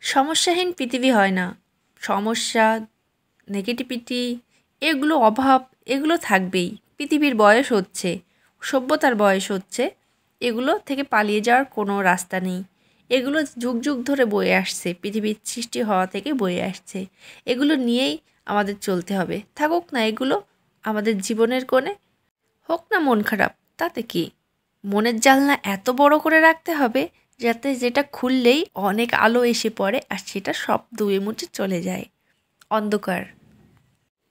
সমস্যাহীন পৃথিবী হয় না। সমস্যা, নেগেটিভিটি, এগুলো অভাব, এগুলো থাকবেই। পৃথিবীর বয়স হচ্ছে, সভ্যতার বয়স হচ্ছে, এগুলো থেকে পালিয়ে যাওয়ার কোনো রাস্তা নেই। এগুলো যুগ যুগ ধরে বয়ে আসছে, পৃথিবীর সৃষ্টি হওয়া থেকে বয়ে আসছে। এগুলো নিয়েই আমাদের চলতে হবে। থাকুক না এগুলো আমাদের জীবনের কোণে, হোক না মন খারাপ, তাতে কি? মনের জানলা এত বড় করে রাখতে হবে যাতে যেটা খুললেই অনেক আলো এসে পড়ে আর সেটা সব ধুয়ে মুছে চলে যায়। অন্ধকার।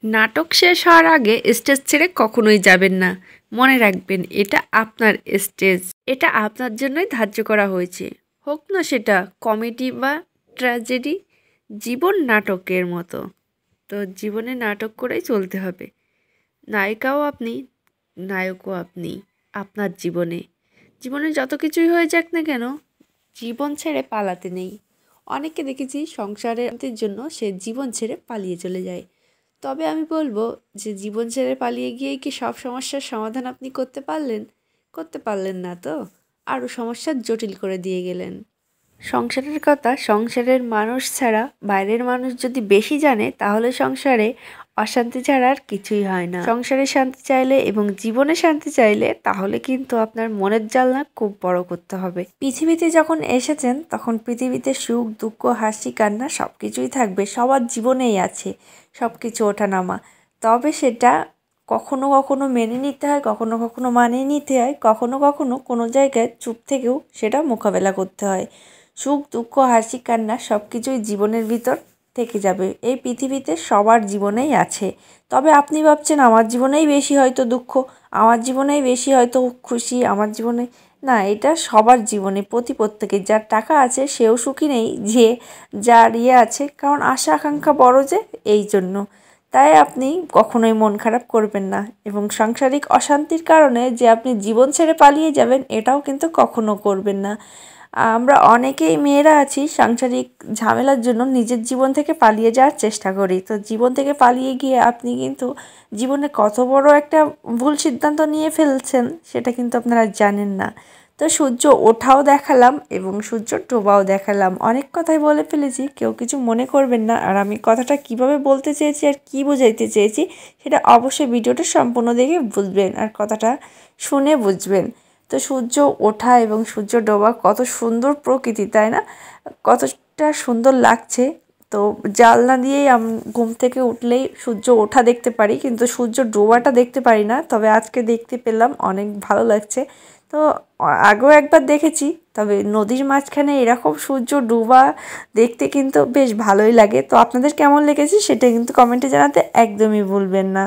নাটক শেষ হওয়ার আগে স্টেজ ছেড়ে কখনোই যাবেন না। মনে রাখবেন, এটা আপনার স্টেজ, এটা আপনার জন্যই ধার্য করা হয়েছে। হোক না সেটা কমেডি বা ট্র্যাজেডি, জীবন নাটকের মতো। তো জীবনে নাটক করেই চলতে হবে। নায়িকাও আপনি, নায়কও আপনি আপনার জীবনে। জীবনে যত কিছুই হয়ে যাক না কেন, জীবন ছেড়ে পালাতে নেই। অনেককে দেখেছি সংসারের জন্য সে জীবন ছেড়ে পালিয়ে চলে যায়। তবে আমি বলবো যে জীবন ছেড়ে পালিয়ে গিয়ে কি সব সমস্যার সমাধান আপনি করতে পারলেন? করতে পারলেন না তো, আরও সমস্যা জটিল করে দিয়ে গেলেন। সংসারের কথা সংসারের মানুষ ছাড়া বাইরের মানুষ যদি বেশি জানে, তাহলে সংসারে অশান্তি ছাড়া আর কিছুই হয় না। সংসারে শান্তি চাইলে এবং জীবনে শান্তি চাইলে তাহলে কিন্তু আপনার মনের জানলা খুব বড় করতে হবে। পৃথিবীতে যখন এসেছেন তখন পৃথিবীতে সুখ দুঃখ হাসি কান্না সব কিছুই থাকবে, সবার জীবনেই আছে সব কিছু ওঠানামা। তবে সেটা কখনো কখনো মেনে নিতে হয়, কখনো কখনো মানিয়ে নিতে হয়, কখনো কখনো কোনো জায়গায় চুপ থেকেও সেটা মোকাবেলা করতে হয়। সুখ দুঃখ হাসি কান্না সব কিছুই জীবনের ভিতর থেকে যাবে। এই পৃথিবীতে সবার জীবনেই আছে। তবে আপনি ভাবছেন আমার জীবনেই বেশি হয়তো দুঃখ, আমার জীবনেই বেশি হয়তো খুশি, আমার জীবনে না, এটা সবার জীবনে প্রত্যেকের। যার টাকা আছে সেও সুখী নেই, যে যার আছে, কারণ আশা আকাঙ্ক্ষা বড় যে, এই জন্য। তাই আপনি কখনোই মন খারাপ করবেন না, এবং সাংসারিক অশান্তির কারণে যে আপনি জীবন ছেড়ে পালিয়ে যাবেন, এটাও কিন্তু কখনো করবেন না। আমরা অনেকেই মেয়েরা আছি সাংসারিক ঝামেলার জন্য নিজের জীবন থেকে পালিয়ে যাওয়ার চেষ্টা করি। তো জীবন থেকে পালিয়ে গিয়ে আপনি কিন্তু জীবনে কত বড় একটা ভুল সিদ্ধান্ত নিয়ে ফেলছেন সেটা কিন্তু আপনারা জানেন না। তো সূর্য ওঠাও দেখালাম এবং সূর্য ডোবাও দেখালাম, অনেক কথাই বলে ফেলেছি, কেউ কিছু মনে করবেন না। আর আমি কথাটা কিভাবে বলতে চেয়েছি আর কী বোঝাইতে চেয়েছি সেটা অবশ্যই ভিডিওটা সম্পূর্ণ দেখে বুঝবেন আর কথাটা শুনে বুঝবেন। তো সূর্য ওঠা এবং সূর্য ডোবা কত সুন্দর প্রকৃতি, তাই না? কতটা সুন্দর লাগছে। তো জানলা দিয়েই ঘুম থেকে উঠলেই সূর্য ওঠা দেখতে পারি, কিন্তু সূর্য ডোবাটা দেখতে পারি না। তবে আজকে দেখতে পেলাম, অনেক ভালো লাগছে। তো আগেও একবার দেখেছি, তবে নদীর মাঝখানে এরকম সূর্য ডোবা দেখতে কিন্তু বেশ ভালোই লাগে। তো আপনাদের কেমন লেগেছে সেটা কিন্তু কমেন্টে জানাতে একদমই ভুলবেন না।